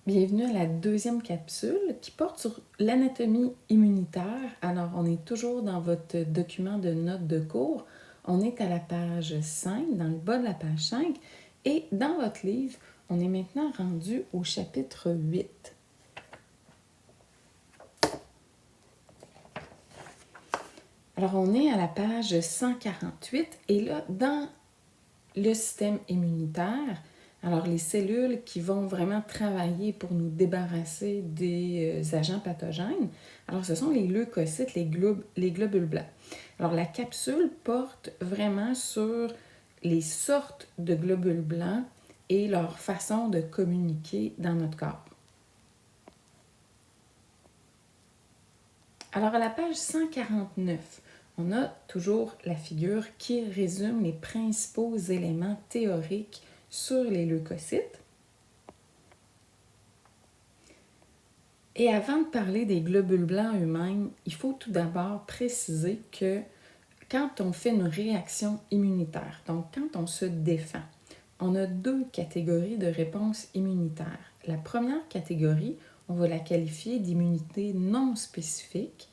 Bienvenue à la deuxième capsule qui porte sur l'anatomie immunitaire. Alors, on est toujours dans votre document de notes de cours. On est à la page 5, dans le bas de la page 5. Et dans votre livre, on est maintenant rendu au chapitre 8. Alors, on est à la page 148 et là, dans le système immunitaire, alors les cellules qui vont vraiment travailler pour nous débarrasser des agents pathogènes, alors ce sont les leucocytes, les globules blancs. Alors la capsule porte vraiment sur les sortes de globules blancs et leur façon de communiquer dans notre corps. Alors à la page 149, on a toujours la figure qui résume les principaux éléments théoriques sur les leucocytes. Et avant de parler des globules blancs eux-mêmes, il faut tout d'abord préciser que quand on fait une réaction immunitaire, donc quand on se défend, on a deux catégories de réponses immunitaires. La première catégorie, on va la qualifier d'immunité non spécifique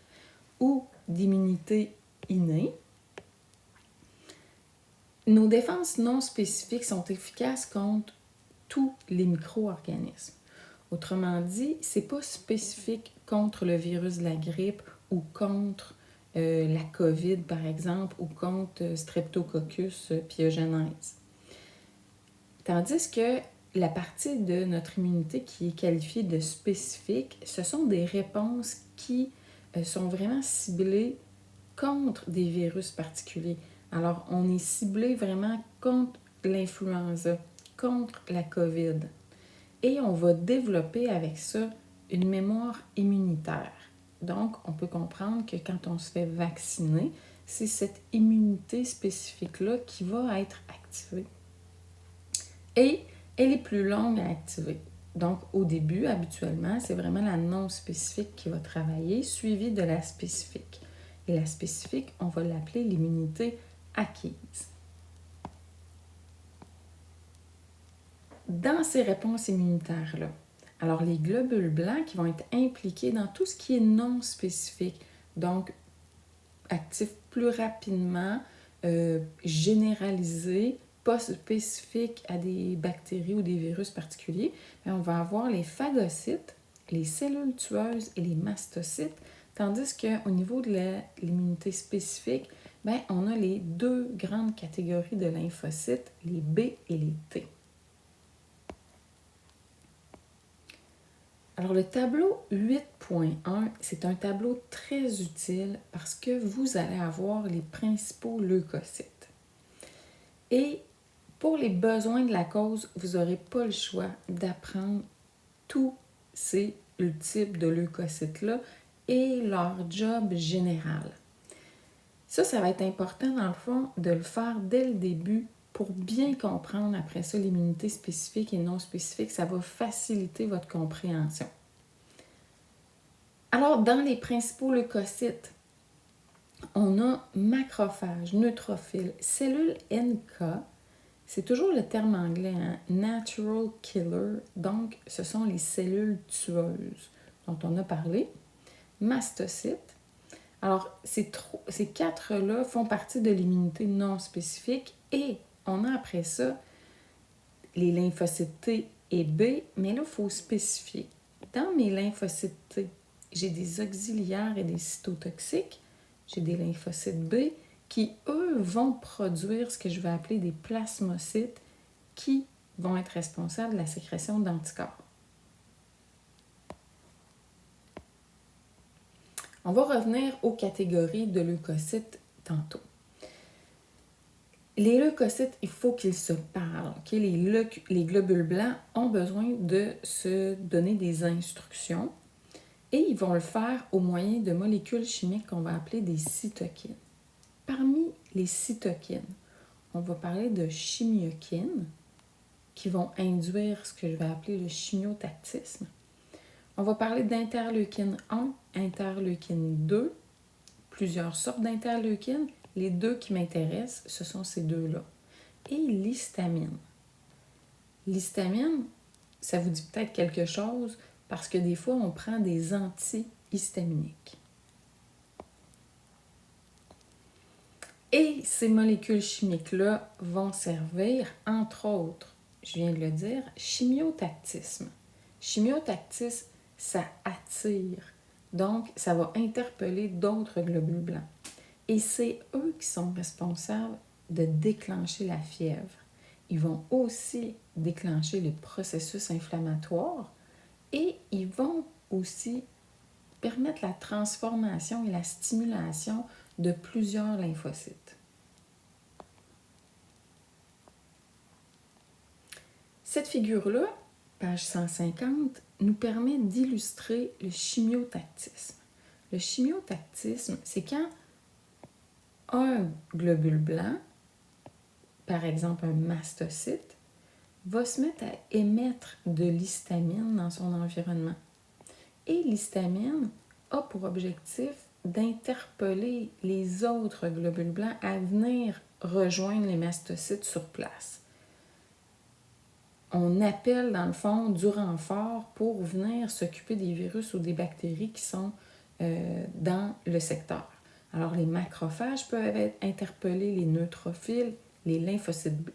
ou d'immunité innée. Nos défenses non spécifiques sont efficaces contre tous les micro-organismes. Autrement dit, c'est pas spécifique contre le virus de la grippe ou contre la COVID, par exemple, ou contre Streptococcus pyogenes. Tandis que la partie de notre immunité qui est qualifiée de spécifique, ce sont des réponses qui sont vraiment ciblées contre des virus particuliers. Alors, on est ciblé vraiment contre l'influenza, contre la COVID. Et on va développer avec ça une mémoire immunitaire. Donc, on peut comprendre que quand on se fait vacciner, c'est cette immunité spécifique-là qui va être activée. Et elle est plus longue à activer. Donc, au début, habituellement, c'est vraiment la non spécifique qui va travailler, suivie de la spécifique. Et la spécifique, on va l'appeler l'immunité acquise. Dans ces réponses immunitaires-là, alors les globules blancs qui vont être impliqués dans tout ce qui est non spécifique, donc actifs plus rapidement, généralisés, pas spécifiques à des bactéries ou des virus particuliers, mais on va avoir les phagocytes, les cellules tueuses et les mastocytes, tandis qu'au niveau de l'immunité spécifique, bien, on a les deux grandes catégories de lymphocytes, les B et les T. Alors le tableau 8.1, c'est un tableau très utile parce que vous allez avoir les principaux leucocytes. Et pour les besoins de la cause, vous n'aurez pas le choix d'apprendre tous ces types de leucocytes-là et leur job général. Ça va être important dans le fond de le faire dès le début pour bien comprendre après ça l'immunité spécifique et non spécifique. Ça va faciliter votre compréhension. Alors, dans les principaux leucocytes, on a macrophages, neutrophils, cellules NK. C'est toujours le terme anglais, hein? Natural killer. Donc, ce sont les cellules tueuses dont on a parlé. Mastocytes. Alors, ces quatre-là font partie de l'immunité non spécifique et on a après ça les lymphocytes T et B, mais là, il faut spécifier. Dans mes lymphocytes T, j'ai des auxiliaires et des cytotoxiques. J'ai des lymphocytes B qui, eux, vont produire ce que je vais appeler des plasmocytes qui vont être responsables de la sécrétion d'anticorps. On va revenir aux catégories de leucocytes tantôt. Les leucocytes, il faut qu'ils se parlent. Okay? Les globules blancs ont besoin de se donner des instructions et ils vont le faire au moyen de molécules chimiques qu'on va appeler des cytokines. Parmi les cytokines, on va parler de chimiokines qui vont induire ce que je vais appeler le chimiotactisme. On va parler d'interleukine 1, interleukine 2, plusieurs sortes d'interleukines. Les deux qui m'intéressent, ce sont ces deux-là. Et l'histamine. L'histamine, ça vous dit peut-être quelque chose parce que des fois, on prend des antihistaminiques. Et ces molécules chimiques-là vont servir, entre autres, je viens de le dire, chimiotactisme. Chimiotactisme, ça attire. Donc, ça va interpeller d'autres globules blancs. Et c'est eux qui sont responsables de déclencher la fièvre. Ils vont aussi déclencher les processus inflammatoires et ils vont aussi permettre la transformation et la stimulation de plusieurs lymphocytes. Cette figure-là, page 150, nous permet d'illustrer le chimiotactisme. Le chimiotactisme, c'est quand un globule blanc, par exemple un mastocyte, va se mettre à émettre de l'histamine dans son environnement. Et l'histamine a pour objectif d'interpeller les autres globules blancs à venir rejoindre les mastocytes sur place. On appelle dans le fond du renfort pour venir s'occuper des virus ou des bactéries qui sont dans le secteur. Alors les macrophages peuvent interpeller les neutrophiles, les lymphocytes B.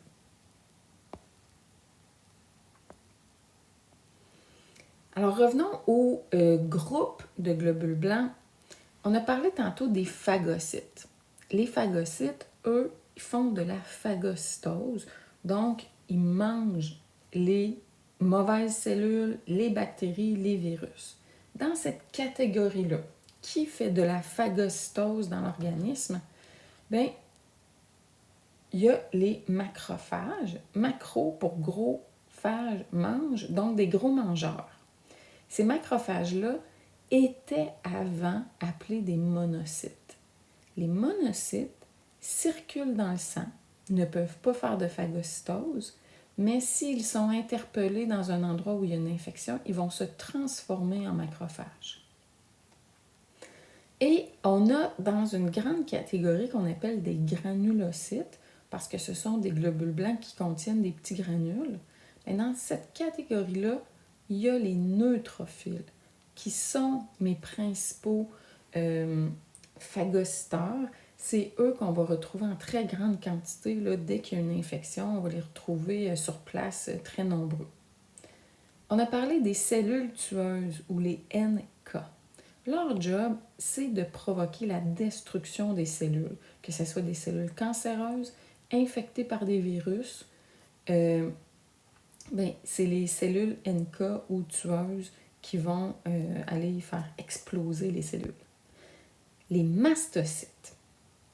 Alors revenons au groupe de globules blancs. On a parlé tantôt des phagocytes. Les phagocytes, eux, ils font de la phagocytose, donc ils mangent les mauvaises cellules, les bactéries, les virus. Dans cette catégorie-là, qui fait de la phagocytose dans l'organisme? Bien, il y a les macrophages. Macro pour gros, phage, mange, donc des gros mangeurs. Ces macrophages-là étaient avant appelés des monocytes. Les monocytes circulent dans le sang, ne peuvent pas faire de phagocytose, mais s'ils sont interpellés dans un endroit où il y a une infection, ils vont se transformer en macrophages. Et on a dans une grande catégorie qu'on appelle des granulocytes, parce que ce sont des globules blancs qui contiennent des petits granules. Mais dans cette catégorie-là, il y a les neutrophiles, qui sont mes principaux phagocyteurs. C'est eux qu'on va retrouver en très grande quantité. Là, dès qu'il y a une infection, on va les retrouver sur place très nombreux. On a parlé des cellules tueuses ou les NK. Leur job, c'est de provoquer la destruction des cellules, que ce soit des cellules cancéreuses, infectées par des virus. C'est les cellules NK ou tueuses qui vont aller faire exploser les cellules. Les mastocytes.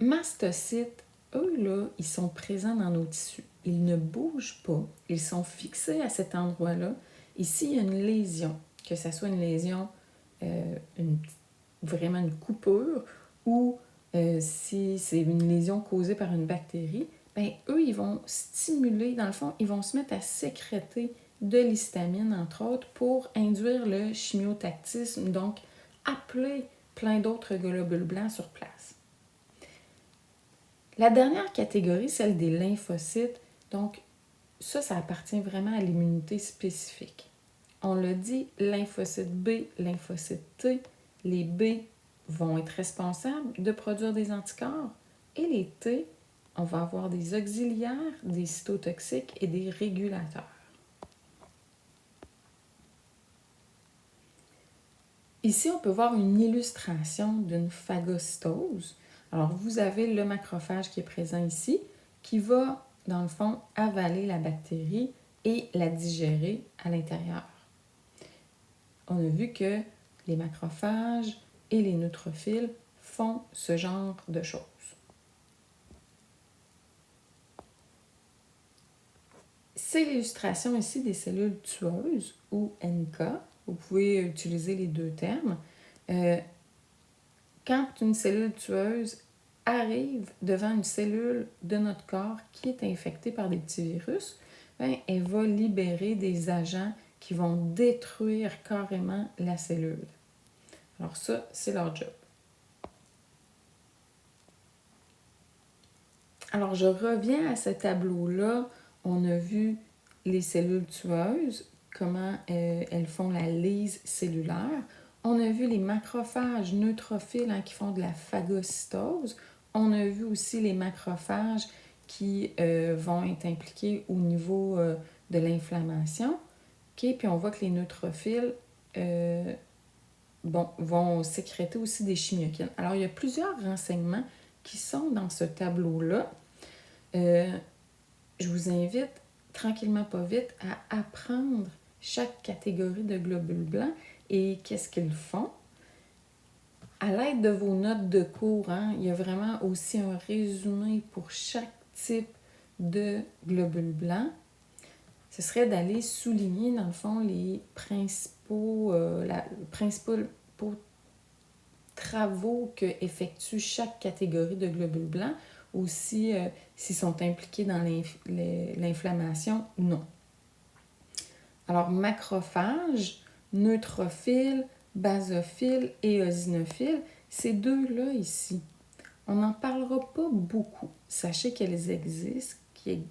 Mastocytes, eux, là, ils sont présents dans nos tissus. Ils ne bougent pas. Ils sont fixés à cet endroit-là. Ici, il y a une lésion, que ce soit une lésion, vraiment une coupure, ou si c'est une lésion causée par une bactérie, bien, eux, ils vont stimuler, dans le fond, ils vont se mettre à sécréter de l'histamine, entre autres, pour induire le chimiotactisme, donc appeler plein d'autres globules blancs sur place. La dernière catégorie, celle des lymphocytes, donc ça appartient vraiment à l'immunité spécifique. On l'a dit, lymphocyte B, lymphocyte T, les B vont être responsables de produire des anticorps et les T, on va avoir des auxiliaires, des cytotoxiques et des régulateurs. Ici, on peut voir une illustration d'une phagocytose. Alors, vous avez le macrophage qui est présent ici, qui va, dans le fond, avaler la bactérie et la digérer à l'intérieur. On a vu que les macrophages et les neutrophiles font ce genre de choses. C'est l'illustration ici des cellules tueuses ou NK. Vous pouvez utiliser les deux termes. Quand une cellule tueuse arrive devant une cellule de notre corps qui est infectée par des petits virus, bien, elle va libérer des agents qui vont détruire carrément la cellule. Alors ça, c'est leur job. Alors je reviens à ce tableau-là. On a vu les cellules tueuses comment elles font la lyse cellulaire. On a vu les macrophages neutrophiles qui font de la phagocytose. On a vu aussi les macrophages qui vont être impliqués au niveau de l'inflammation. Okay? Puis on voit que les neutrophiles vont sécréter aussi des chimiokines. Alors, il y a plusieurs renseignements qui sont dans ce tableau-là. Je vous invite, tranquillement pas vite, à apprendre chaque catégorie de globules blancs et qu'est-ce qu'ils font. À l'aide de vos notes de cours, il y a vraiment aussi un résumé pour chaque type de globules blancs. Ce serait d'aller souligner, dans le fond, les principaux travaux que effectue chaque catégorie de globules blancs, aussi s'ils sont impliqués dans l'inflammation ou non. Alors, macrophages, neutrophile, basophile et eosinophile, ces deux-là ici, on n'en parlera pas beaucoup. Sachez qu'elles existent,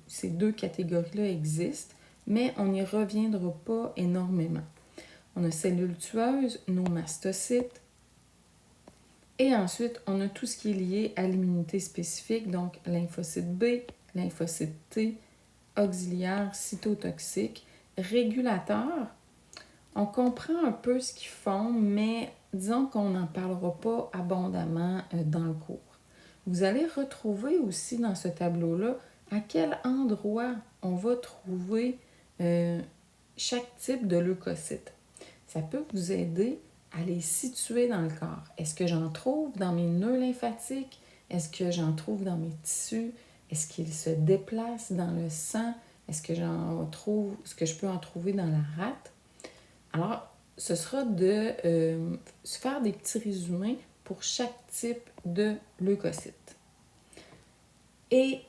ces deux catégories-là existent, mais on n'y reviendra pas énormément. On a cellules tueuses, nos mastocytes, et ensuite, on a tout ce qui est lié à l'immunité spécifique, donc lymphocyte B, lymphocyte T, auxiliaire, cytotoxique, régulateur. On comprend un peu ce qu'ils font, mais disons qu'on n'en parlera pas abondamment dans le cours. Vous allez retrouver aussi dans ce tableau-là à quel endroit on va trouver chaque type de leucocyte. Ça peut vous aider à les situer dans le corps. Est-ce que j'en trouve dans mes nœuds lymphatiques? Est-ce que j'en trouve dans mes tissus? Est-ce qu'ils se déplacent dans le sang? Est-ce que je peux en trouver dans la rate? Alors, ce sera de se faire des petits résumés pour chaque type de leucocyte. Et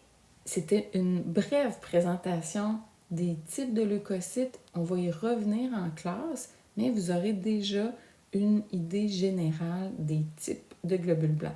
c'était une brève présentation des types de leucocytes. On va y revenir en classe, mais vous aurez déjà une idée générale des types de globules blancs.